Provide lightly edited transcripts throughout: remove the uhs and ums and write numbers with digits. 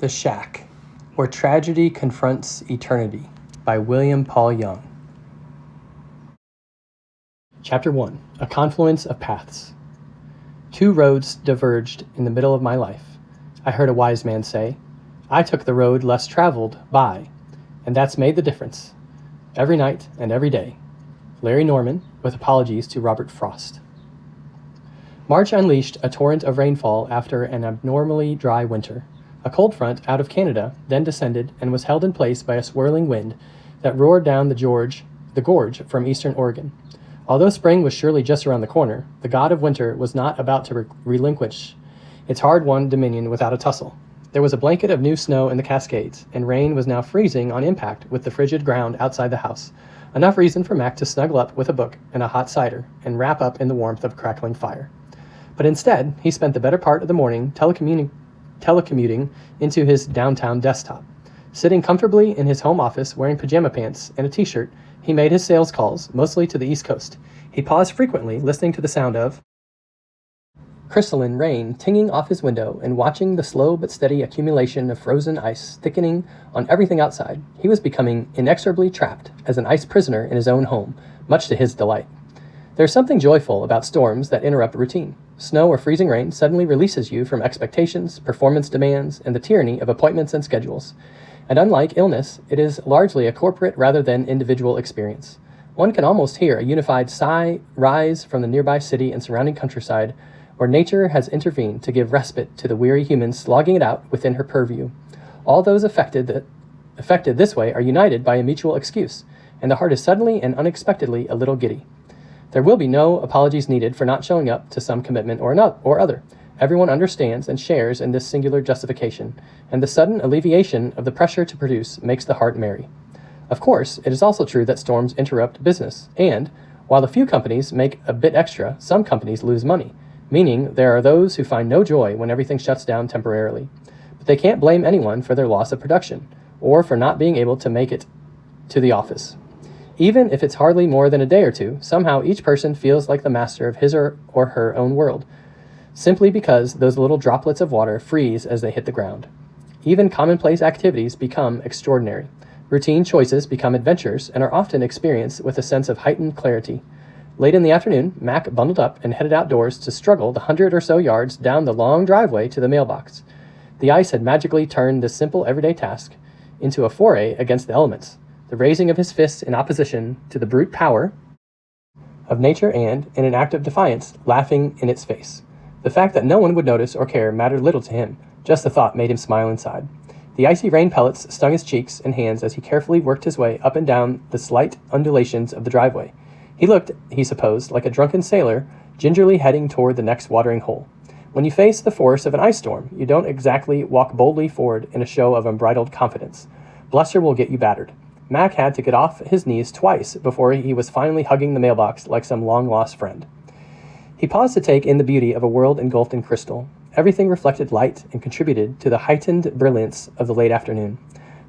The Shack, Where Tragedy Confronts Eternity by William Paul Young. Chapter 1. A Confluence of Paths. Two roads diverged in the middle of my life. I heard a wise man say, I took the road less traveled by, and that's made the difference. Every night and every day. Larry Norman, with apologies to Robert Frost. March unleashed a torrent of rainfall after an abnormally dry winter. A cold front out of Canada then descended and was held in place by a swirling wind that roared down the gorge from eastern Oregon. Although spring was surely just around the corner, the god of winter was not about to relinquish its hard-won dominion without a tussle. There was a blanket of new snow in the Cascades, and rain was now freezing on impact with the frigid ground outside the house. Enough reason for Mac to snuggle up with a book and a hot cider and wrap up in the warmth of a crackling fire. But instead, he spent the better part of the morning telecommuting into his downtown desktop. Sitting comfortably in his home office wearing pajama pants and a t-shirt, he made his sales calls, mostly to the East Coast. He paused frequently, listening to the sound of crystalline rain tinging off his window and watching the slow but steady accumulation of frozen ice thickening on everything outside. He was becoming inexorably trapped as an ice prisoner in his own home, much to his delight. There's something joyful about storms that interrupt routine. Snow or freezing rain suddenly releases you from expectations, performance demands, and the tyranny of appointments and schedules. And unlike illness, it is largely a corporate rather than individual experience. One can almost hear a unified sigh rise from the nearby city and surrounding countryside, where nature has intervened to give respite to the weary humans slogging it out within her purview. All those affected this way are united by a mutual excuse, and the heart is suddenly and unexpectedly a little giddy. There will be no apologies needed for not showing up to some commitment or other. Everyone understands and shares in this singular justification, and the sudden alleviation of the pressure to produce makes the heart merry. Of course, it is also true that storms interrupt business, and, while a few companies make a bit extra, some companies lose money, meaning there are those who find no joy when everything shuts down temporarily. But they can't blame anyone for their loss of production, or for not being able to make it to the office. Even if it's hardly more than a day or two, somehow each person feels like the master of his or her own world, simply because those little droplets of water freeze as they hit the ground. Even commonplace activities become extraordinary. Routine choices become adventures and are often experienced with a sense of heightened clarity. Late in the afternoon, Mac bundled up and headed outdoors to struggle the 100 or so yards down the long driveway to the mailbox. The ice had magically turned this simple everyday task into a foray against the elements, the raising of his fists in opposition to the brute power of nature and, in an act of defiance, laughing in its face. The fact that no one would notice or care mattered little to him. Just the thought made him smile inside. The icy rain pellets stung his cheeks and hands as he carefully worked his way up and down the slight undulations of the driveway. He looked, he supposed, like a drunken sailor, gingerly heading toward the next watering hole. When you face the force of an ice storm, you don't exactly walk boldly forward in a show of unbridled confidence. Bluster will get you battered. Mac had to get off his knees twice before he was finally hugging the mailbox like some long-lost friend. He paused to take in the beauty of a world engulfed in crystal. Everything reflected light and contributed to the heightened brilliance of the late afternoon.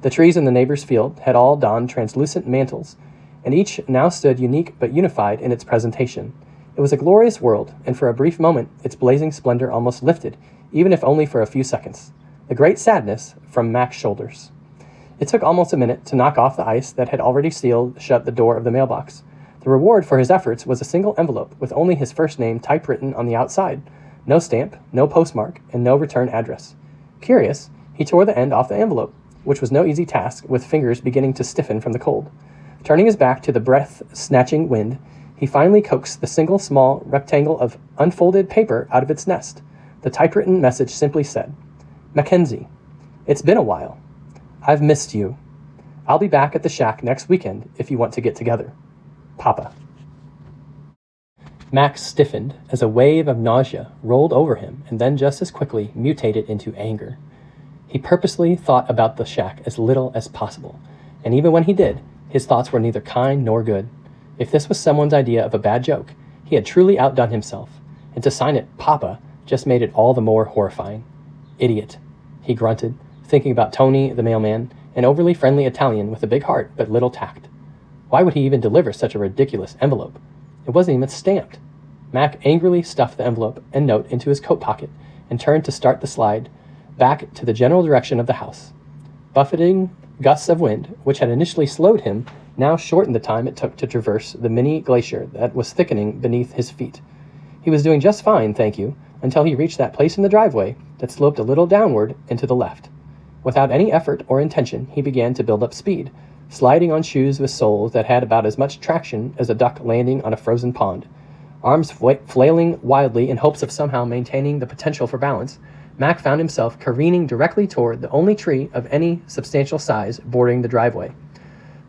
The trees in the neighbor's field had all donned translucent mantles, and each now stood unique but unified in its presentation. It was a glorious world, and for a brief moment its blazing splendor almost lifted, even if only for a few seconds, the great sadness from Mac's shoulders. It took almost a minute to knock off the ice that had already sealed shut the door of the mailbox. The reward for his efforts was a single envelope with only his first name typewritten on the outside. No stamp, no postmark, and no return address. Curious, he tore the end off the envelope, which was no easy task with fingers beginning to stiffen from the cold. Turning his back to the breath-snatching wind, he finally coaxed the single small rectangle of unfolded paper out of its nest. The typewritten message simply said, Mackenzie, it's been a while. I've missed you. I'll be back at the shack next weekend if you want to get together. Papa. Max stiffened as a wave of nausea rolled over him and then just as quickly mutated into anger. He purposely thought about the shack as little as possible, and even when he did, his thoughts were neither kind nor good. If this was someone's idea of a bad joke, he had truly outdone himself, and to sign it Papa just made it all the more horrifying. Idiot, he grunted, thinking about Tony, the mailman, an overly friendly Italian with a big heart but little tact. Why would he even deliver such a ridiculous envelope? It wasn't even stamped. Mac angrily stuffed the envelope and note into his coat pocket and turned to start the slide back to the general direction of the house. Buffeting gusts of wind, which had initially slowed him, now shortened the time it took to traverse the mini glacier that was thickening beneath his feet. He was doing just fine, thank you, until he reached that place in the driveway that sloped a little downward and to the left. Without any effort or intention, he began to build up speed, sliding on shoes with soles that had about as much traction as a duck landing on a frozen pond. Arms flailing wildly in hopes of somehow maintaining the potential for balance, Mac found himself careening directly toward the only tree of any substantial size bordering the driveway,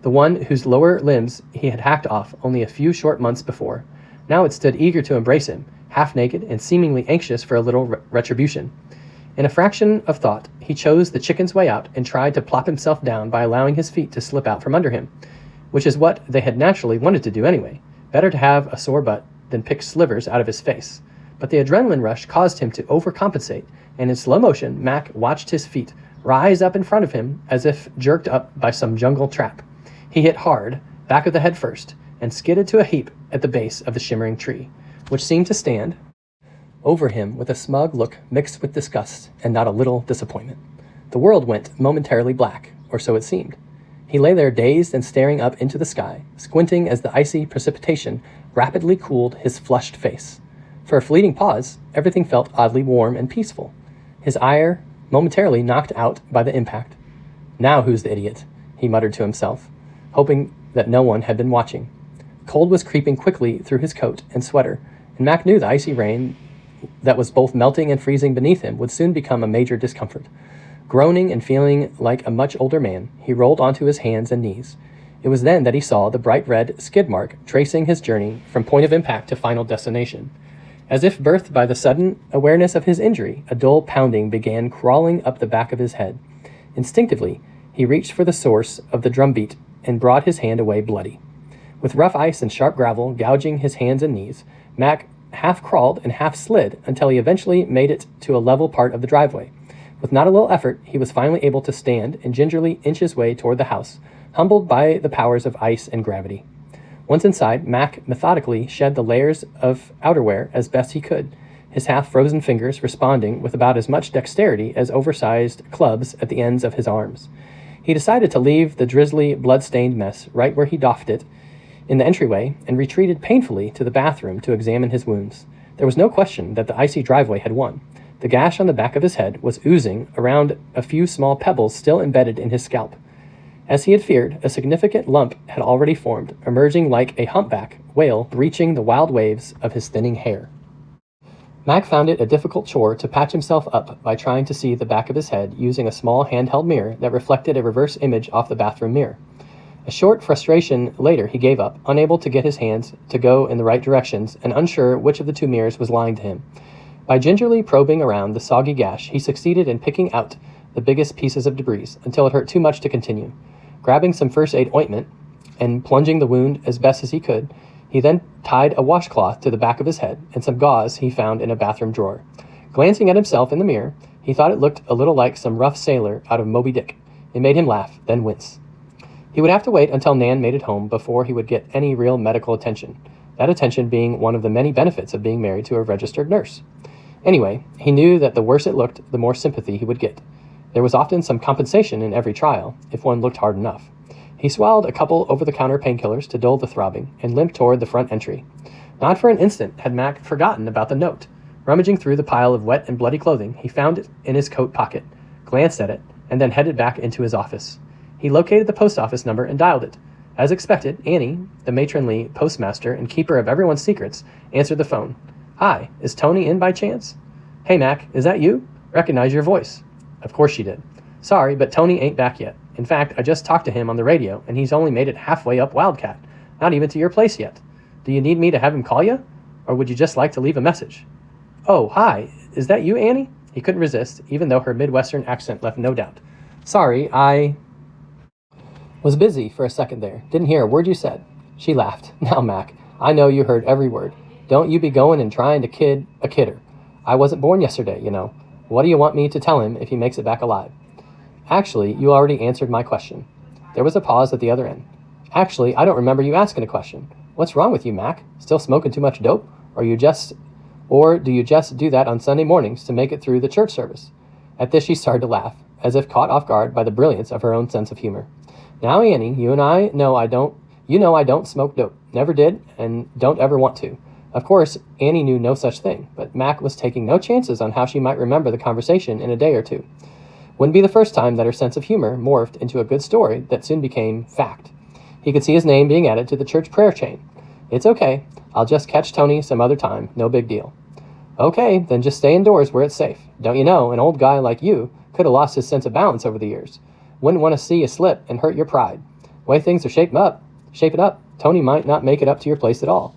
the one whose lower limbs he had hacked off only a few short months before. Now it stood eager to embrace him, half naked and seemingly anxious for a little retribution. In a fraction of thought, he chose the chicken's way out and tried to plop himself down by allowing his feet to slip out from under him, which is what they had naturally wanted to do anyway. Better to have a sore butt than pick slivers out of his face. But the adrenaline rush caused him to overcompensate, and in slow motion, Mac watched his feet rise up in front of him as if jerked up by some jungle trap. He hit hard, back of the head first, and skidded to a heap at the base of the shimmering tree, which seemed to stand over him with a smug look mixed with disgust and not a little disappointment. The world went momentarily black, or so it seemed. He lay there dazed and staring up into the sky, squinting as the icy precipitation rapidly cooled his flushed face. For a fleeting pause, everything felt oddly warm and peaceful, his ire momentarily knocked out by the impact. Now who's the idiot? He muttered to himself, hoping that no one had been watching. Cold was creeping quickly through his coat and sweater, and Mac knew the icy rain that was both melting and freezing beneath him would soon become a major discomfort. Groaning and feeling like a much older man, he rolled onto his hands and knees. It was then that he saw the bright red skid mark tracing his journey from point of impact to final destination. As if birthed by the sudden awareness of his injury, a dull pounding began crawling up the back of his head. Instinctively, he reached for the source of the drumbeat and brought his hand away bloody. With rough ice and sharp gravel gouging his hands and knees, Mac half crawled and half slid until he eventually made it to a level part of the driveway. With not a little effort, he was finally able to stand and gingerly inch his way toward the house, humbled by the powers of ice and gravity. Once inside, Mac methodically shed the layers of outerwear as best he could, his half-frozen fingers responding with about as much dexterity as oversized clubs at the ends of his arms. He decided to leave the drizzly, blood-stained mess right where he doffed it in the entryway and retreated painfully to the bathroom to examine his wounds. There was no question that the icy driveway had won. The gash on the back of his head was oozing around a few small pebbles still embedded in his scalp. As he had feared, a significant lump had already formed, emerging like a humpback whale breaching the wild waves of his thinning hair. Mac found it a difficult chore to patch himself up by trying to see the back of his head using a small handheld mirror that reflected a reverse image off the bathroom mirror. A short frustration later he gave up, unable to get his hands to go in the right directions and unsure which of the two mirrors was lying to him. By gingerly probing around the soggy gash, he succeeded in picking out the biggest pieces of debris until it hurt too much to continue. Grabbing some first aid ointment and plunging the wound as best as he could, he then tied a washcloth to the back of his head and some gauze he found in a bathroom drawer. Glancing at himself in the mirror, he thought it looked a little like some rough sailor out of Moby Dick. It made him laugh, then wince. He would have to wait until Nan made it home before he would get any real medical attention, that attention being one of the many benefits of being married to a registered nurse. Anyway, he knew that the worse it looked, the more sympathy he would get. There was often some compensation in every trial, if one looked hard enough. He swallowed a couple over-the-counter painkillers to dull the throbbing and limped toward the front entry. Not for an instant had Mac forgotten about the note. Rummaging through the pile of wet and bloody clothing, he found it in his coat pocket, glanced at it, and then headed back into his office. He located the post office number and dialed it. As expected, Annie, the matronly postmaster and keeper of everyone's secrets, answered the phone. "Hi, is Tony in by chance?" "Hey, Mac, is that you? Recognize your voice." Of course she did. "Sorry, but Tony ain't back yet. In fact, I just talked to him on the radio, and he's only made it halfway up Wildcat. Not even to your place yet. Do you need me to have him call you? Or would you just like to leave a message?" "Oh, hi. Is that you, Annie?" He couldn't resist, even though her Midwestern accent left no doubt. "Sorry, I was busy for a second there. Didn't hear a word you said." She laughed. "Now, Mac, I know you heard every word. Don't you be going and trying to kid a kidder. I wasn't born yesterday, you know. What do you want me to tell him if he makes it back alive?" "Actually, you already answered my question." There was a pause at the other end. "Actually, I don't remember you asking a question. What's wrong with you, Mac? Still smoking too much dope? Or do you just do that on Sunday mornings to make it through the church service?" At this she started to laugh, as if caught off guard by the brilliance of her own sense of humor. Now, Annie, you know I don't smoke dope. Never did, and don't ever want to. Of course, Annie knew no such thing, but Mac was taking no chances on how she might remember the conversation in a day or two. Wouldn't be the first time that her sense of humor morphed into a good story that soon became fact. He could see his name being added to the church prayer chain. It's okay. I'll just catch Tony some other time. No big deal. Okay, then just stay indoors where it's safe. Don't you know, an old guy like you could have lost his sense of balance over the years. Wouldn't want to see you slip and hurt your pride. Way things are shaping up, Tony might not make it up to your place at all.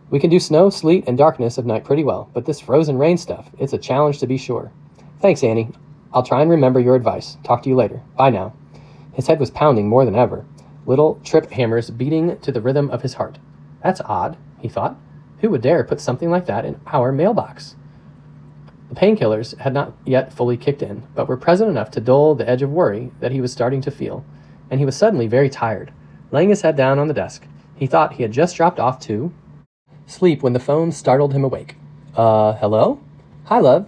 We can do snow, sleet, and darkness of night pretty well, but this frozen rain stuff, it's a challenge to be sure. Thanks, Annie. I'll try and remember your advice. Talk to you later. Bye now. His head was pounding more than ever, little trip hammers beating to the rhythm of his heart. That's odd, he thought. Who would dare put something like that in our mailbox? The painkillers had not yet fully kicked in, but were present enough to dull the edge of worry that he was starting to feel, and he was suddenly very tired. Laying his head down on the desk, he thought he had just dropped off to sleep when the phone startled him awake. Hello? Hi, love.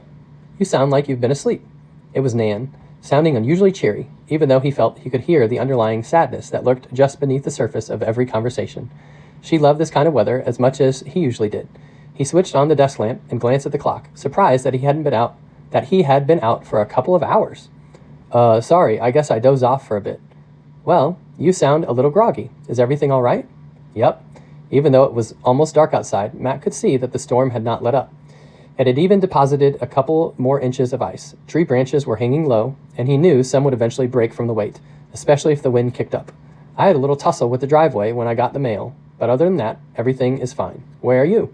You sound like you've been asleep. It was Nan, sounding unusually cheery, even though he felt he could hear the underlying sadness that lurked just beneath the surface of every conversation. She loved this kind of weather as much as he usually did. He switched on the desk lamp and glanced at the clock, surprised that he had been out for a couple of hours. Sorry, I guess I dozed off for a bit. Well, you sound a little groggy. Is everything all right? Yep. Even though it was almost dark outside, Matt could see that the storm had not let up. It had even deposited a couple more inches of ice. Tree branches were hanging low, and he knew some would eventually break from the weight, especially if the wind kicked up. I had a little tussle with the driveway when I got the mail, but other than that, everything is fine. Where are you?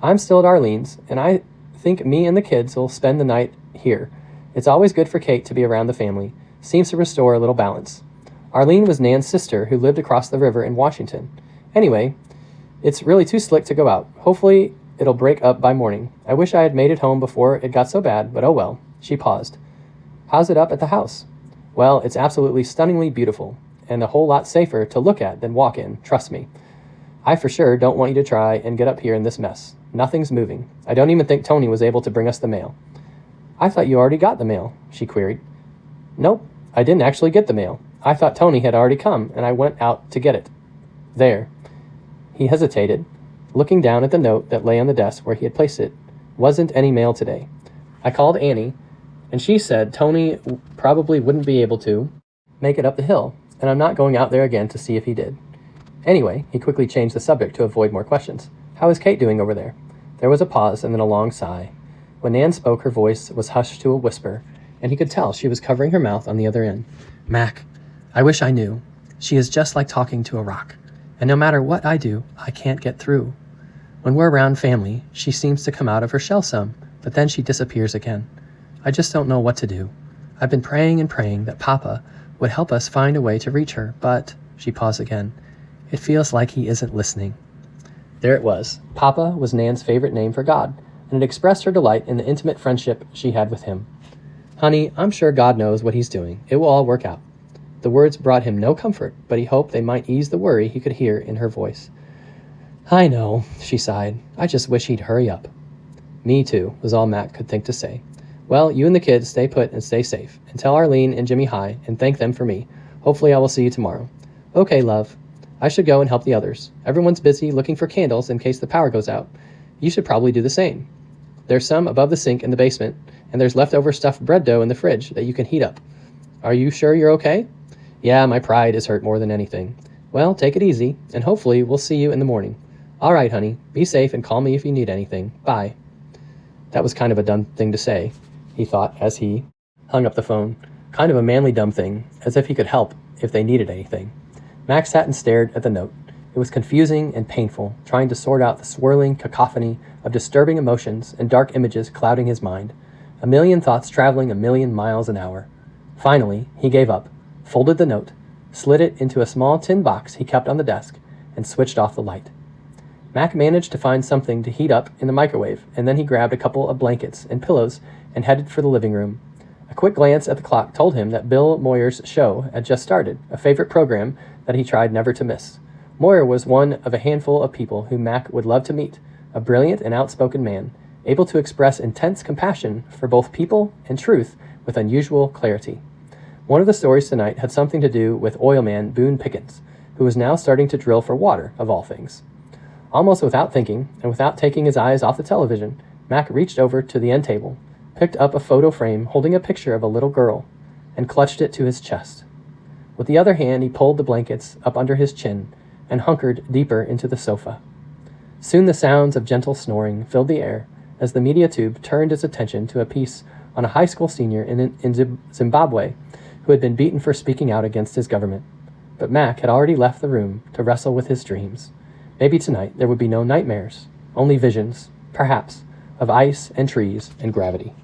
I'm still at Arlene's, and I think me and the kids will spend the night here. It's always good for Kate to be around the family. Seems to restore a little balance. Arlene was Nan's sister who lived across the river in Washington. Anyway, it's really too slick to go out. Hopefully it'll break up by morning. I wish I had made it home before it got so bad, but oh well. She paused. How's it up at the house? Well, it's absolutely stunningly beautiful, and a whole lot safer to look at than walk in, trust me. I for sure don't want you to try and get up here in this mess. Nothing's moving. I don't even think Tony was able to bring us the mail. I thought you already got the mail, she queried. Nope, I didn't actually get the mail. I thought Tony had already come, and I went out to get it. There. He hesitated, looking down at the note that lay on the desk where he had placed it. Wasn't any mail today. I called Annie, and she said Tony probably wouldn't be able to make it up the hill, and I'm not going out there again to see if he did. Anyway, he quickly changed the subject to avoid more questions. How is Kate doing over there? There was a pause and then a long sigh. When Nan spoke, her voice was hushed to a whisper, and he could tell she was covering her mouth on the other end. Mac, I wish I knew. She is just like talking to a rock, and no matter what I do, I can't get through. When we're around family, she seems to come out of her shell some, but then she disappears again. I just don't know what to do. I've been praying and praying that Papa would help us find a way to reach her, but, she paused again, it feels like he isn't listening. There it was. Papa was Nan's favorite name for God, and it expressed her delight in the intimate friendship she had with him. Honey, I'm sure God knows what he's doing. It will all work out. The words brought him no comfort, but he hoped they might ease the worry he could hear in her voice. I know, she sighed. I just wish he'd hurry up. Me too, was all Matt could think to say. Well, you and the kids stay put and stay safe, and tell Arlene and Jimmy hi, and thank them for me. Hopefully I will see you tomorrow. Okay, love. I should go and help the others. Everyone's busy looking for candles in case the power goes out. You should probably do the same. There's some above the sink in the basement, and there's leftover stuffed bread dough in the fridge that you can heat up. Are you sure you're okay? Yeah, my pride is hurt more than anything. Well, take it easy, and hopefully we'll see you in the morning. All right, honey. Be safe and call me if you need anything. Bye. That was kind of a dumb thing to say, he thought as he hung up the phone. Kind of a manly dumb thing, as if he could help if they needed anything. Max sat and stared at the note. It was confusing and painful, trying to sort out the swirling cacophony of disturbing emotions and dark images clouding his mind. A million thoughts traveling a million miles an hour. Finally, he gave up, folded the note, slid it into a small tin box he kept on the desk, and switched off the light. Mac managed to find something to heat up in the microwave, and then he grabbed a couple of blankets and pillows and headed for the living room. A quick glance at the clock told him that Bill Moyer's show had just started, a favorite program that he tried never to miss. Moyer was one of a handful of people who Mac would love to meet, a brilliant and outspoken man, able to express intense compassion for both people and truth with unusual clarity. One of the stories tonight had something to do with oilman Boone Pickens, who was now starting to drill for water, of all things. Almost without thinking, and without taking his eyes off the television, Mac reached over to the end table, picked up a photo frame holding a picture of a little girl, and clutched it to his chest. With the other hand, he pulled the blankets up under his chin and hunkered deeper into the sofa. Soon the sounds of gentle snoring filled the air as the media tube turned its attention to a piece on a high school senior in Zimbabwe who had been beaten for speaking out against his government. But Mac had already left the room to wrestle with his dreams. Maybe tonight there would be no nightmares, only visions, perhaps, of ice and trees and gravity.